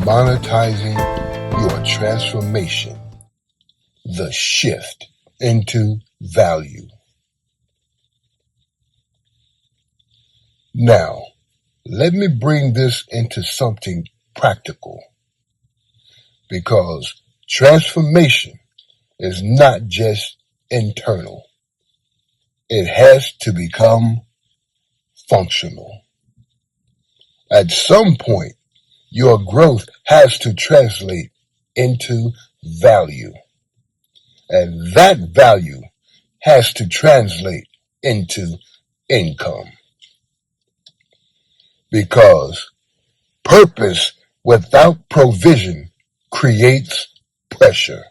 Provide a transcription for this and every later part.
monetizing your transformation, the shift into value. Now, let me bring this into something practical, because transformation is not just internal. It has to become functional. At some point, your growth has to translate into value. And that value has to translate into income. Because purpose without provision creates pressure.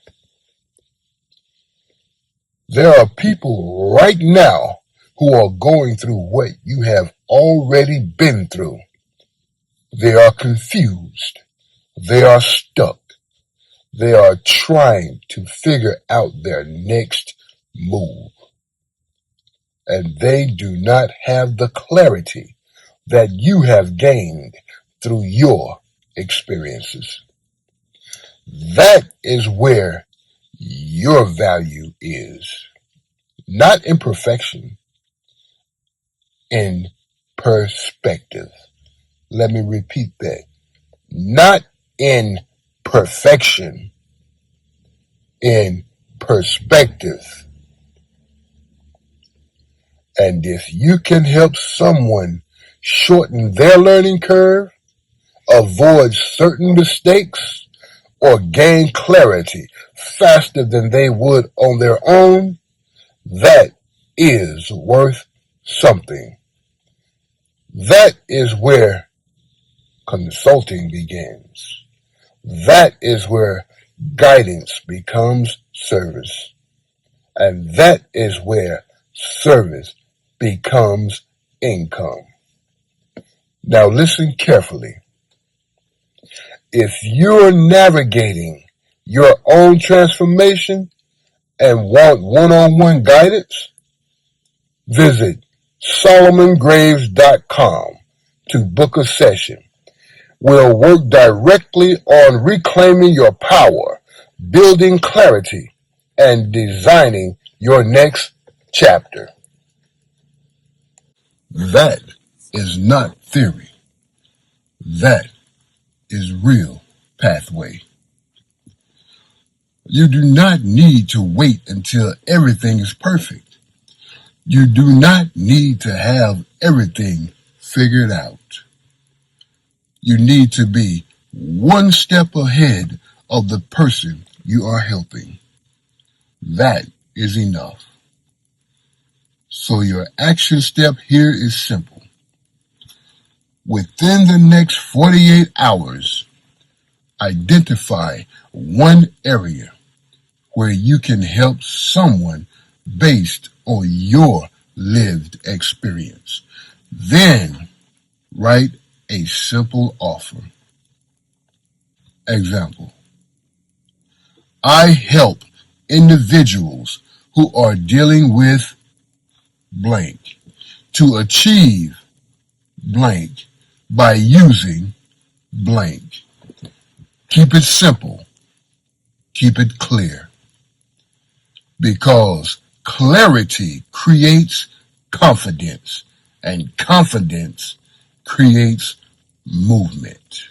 There are people right now who are going through what you have already been through. They are confused. They are stuck. They are trying to figure out their next move. And they do not have the clarity that you have gained through your experiences. That is where your value is. Not in perfection, in perspective. Let me repeat that. Not in perfection, in perspective. And if you can help someone shorten their learning curve, avoid certain mistakes, or gain clarity faster than they would on their own, that is worth something. That is where consulting begins. That is where guidance becomes service. And that is where service becomes income. Now listen carefully. If you're navigating your own transformation and want one-on-one guidance, visit solomongraves.com to book a session. We'll work directly on reclaiming your power, building clarity, and designing your next chapter. That is not theory. That is real pathway. You do not need to wait until everything is perfect. You do not need to have everything figured out. You need to be one step ahead of the person you are helping. That is enough. So your action step here is simple. Within the next 48 hours, identify one area where you can help someone based on your lived experience. Then write a simple offer. Example: I help individuals who are dealing with blank to achieve blank by using blank. Keep it simple. Keep it clear. Because clarity creates confidence, and confidence creates movement.